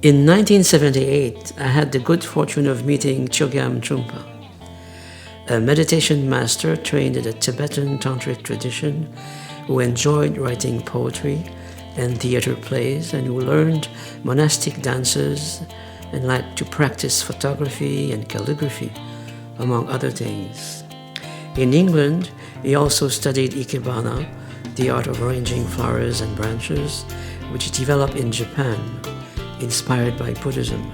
In 1978, I had the good fortune of meeting Chögyam Trungpa, a meditation master trained in the Tibetan tantric tradition, who enjoyed writing poetry and theater plays, and who learned monastic dances and liked to practice photography and calligraphy, among other things. In England, he also studied Ikebana, the art of arranging flowers and branches, which he developed in Japan, inspired by Buddhism.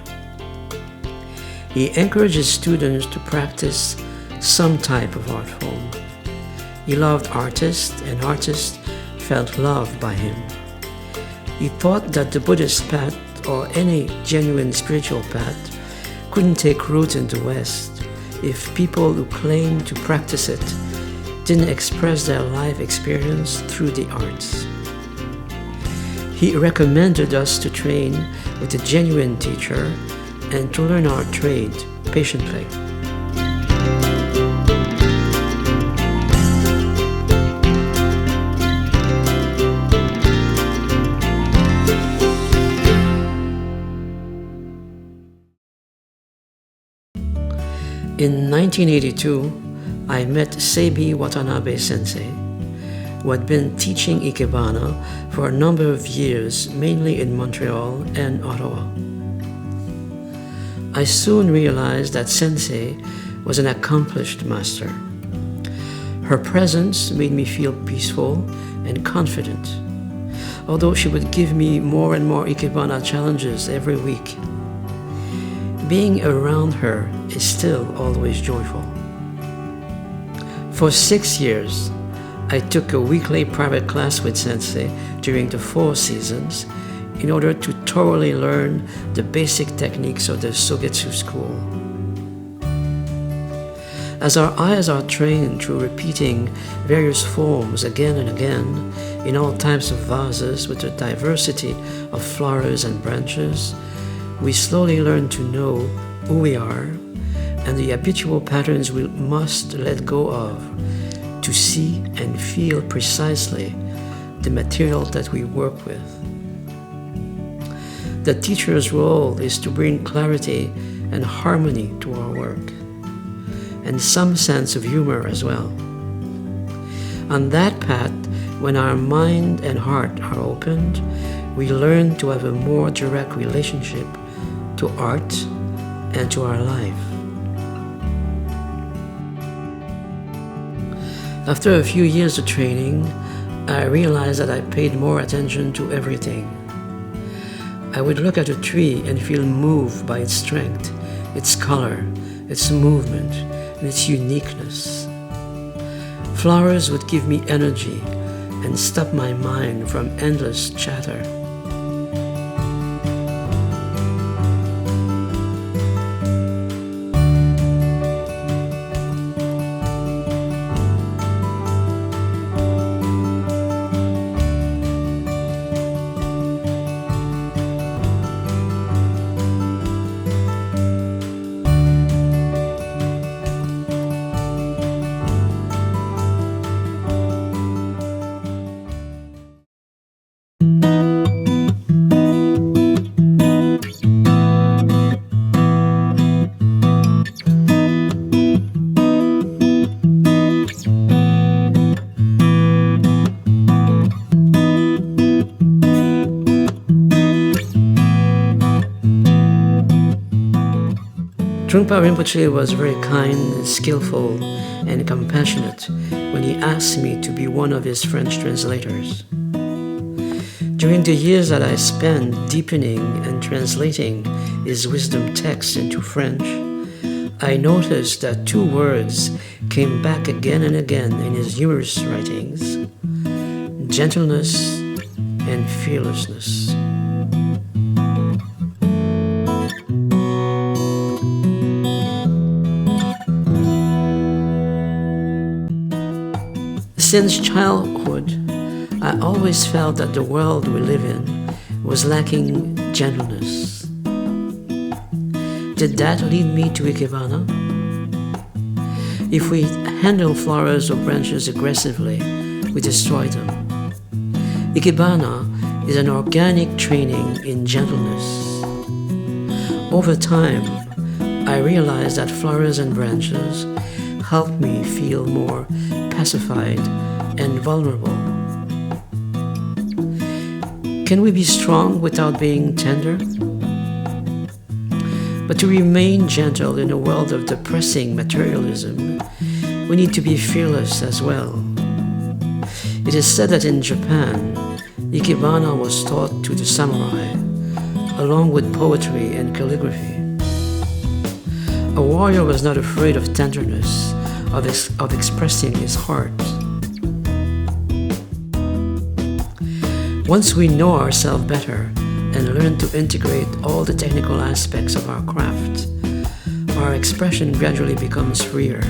He encourages students to practice some type of art form. He loved artists, and artists felt loved by him. He thought that the Buddhist path, or any genuine spiritual path, couldn't take root in the West if people who claimed to practice it didn't express their life experience through the arts. He recommended us to train with a genuine teacher and to learn our trade patiently. In 1982, I met Seibi Watanabe Sensei, who had been teaching Ikebana for a number of years, mainly in Montreal and Ottawa. I soon realized that Sensei was an accomplished master. Her presence made me feel peaceful and confident, although she would give me more and more Ikebana challenges every week. Being around her is still always joyful. For 6 years, I took a weekly private class with Sensei during the 4 seasons in order to thoroughly learn the basic techniques of the Sogetsu school. As our eyes are trained through repeating various forms again and again in all types of vases with a diversity of flowers and branches, we slowly learn to know who we are and the habitual patterns we must let go of to see and feel precisely the material that we work with. The teacher's role is to bring clarity and harmony to our work, and some sense of humor as well. On that path, when our mind and heart are opened, we learn to have a more direct relationship to art and to our life. After a few years of training, I realized that I paid more attention to everything. I would look at a tree and feel moved by its strength, its color, its movement, and its uniqueness. Flowers would give me energy and stop my mind from endless chatter. Trungpa Rinpoché was very kind, skillful, and compassionate when he asked me to be one of his French translators. During the years that I spent deepening and translating his wisdom texts into French, I noticed that 2 words came back again and again in his humorous writings: gentleness and fearlessness. Since childhood, I always felt that the world we live in was lacking gentleness. Did that lead me to Ikebana? If we handle flowers or branches aggressively, we destroy them. Ikebana is an organic training in gentleness. Over time, I realized that flowers and branches help me feel more pacified and vulnerable. Can we be strong without being tender? But to remain gentle in a world of depressing materialism, we need to be fearless as well. It is said that in Japan, Ikebana was taught to the samurai, along with poetry and calligraphy. A warrior was not afraid of tenderness, of expressing his heart. Once we know ourselves better and learn to integrate all the technical aspects of our craft, our expression gradually becomes freer.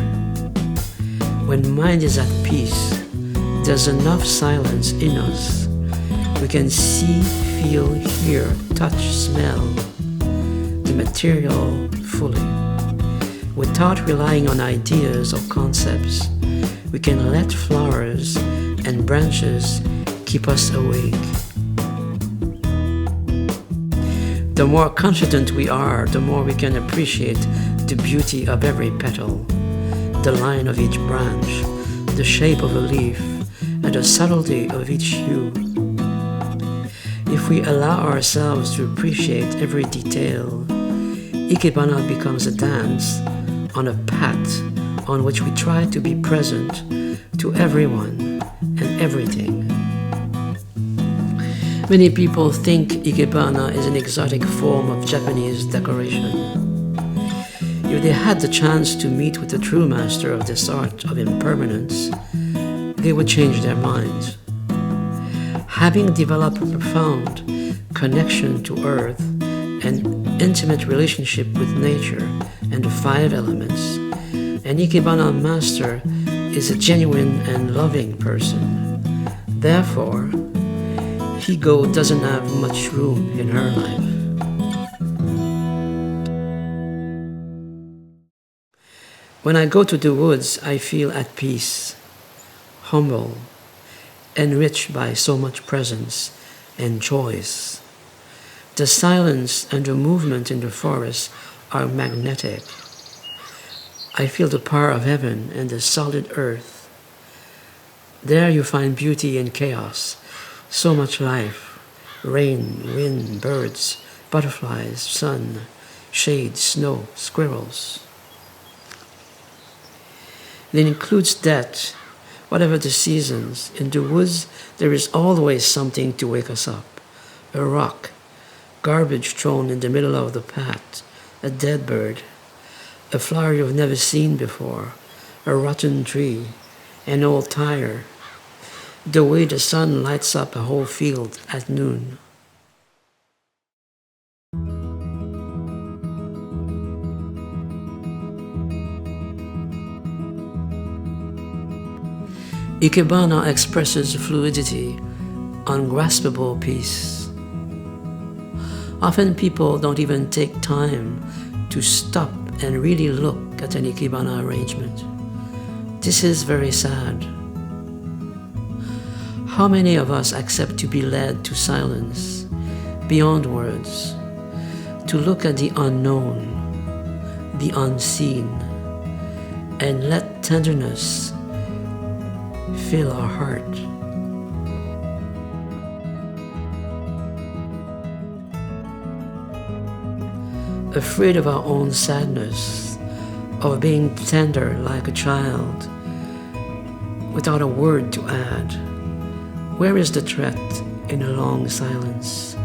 When mind is at peace, there's enough silence in us. We can see, feel, hear, touch, smell the material fully. Without relying on ideas or concepts, we can let flowers and branches keep us awake. The more confident we are, the more we can appreciate the beauty of every petal, the line of each branch, the shape of a leaf, and the subtlety of each hue. If we allow ourselves to appreciate every detail, Ikebana becomes a dance on a path on which we try to be present to everyone and everything. Many people think Ikebana is an exotic form of Japanese decoration. If they had the chance to meet with the true master of this art of impermanence, they would change their minds. Having developed a profound connection to earth and intimate relationship with nature and the 5 elements, an Ikebana master is a genuine and loving person. Therefore, ego doesn't have much room in her life. When I go to the woods, I feel at peace, humble, enriched by so much presence and choice. The silence and the movement in the forest are magnetic. I feel the power of heaven and the solid earth. There you find beauty in chaos, so much life, rain, wind, birds, butterflies, sun, shade, snow, squirrels. It includes death, whatever the seasons. In the woods, there is always something to wake us up. A rock, garbage thrown in the middle of the path, a dead bird, a flower you've never seen before, a rotten tree, an old tire, the way the sun lights up a whole field at noon. Ikebana expresses fluidity, ungraspable peace. Often people don't even take time to stop and really look at an Ikebana arrangement. This is very sad. How many of us accept to be led to silence, beyond words, to look at the unknown, the unseen, and let tenderness fill our heart? Afraid of our own sadness, of being tender like a child, without a word to add. Where is the threat in a long silence?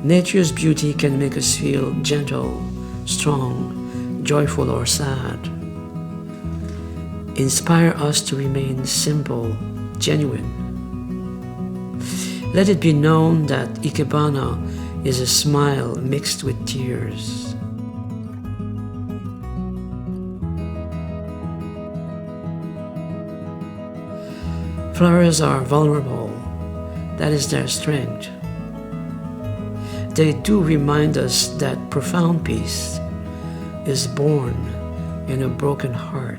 Nature's beauty can make us feel gentle, strong, joyful, or sad. Inspire us to remain simple, genuine. Let it be known that Ikebana is a smile mixed with tears. Flowers are vulnerable. That is their strength. They do remind us that profound peace is born in a broken heart.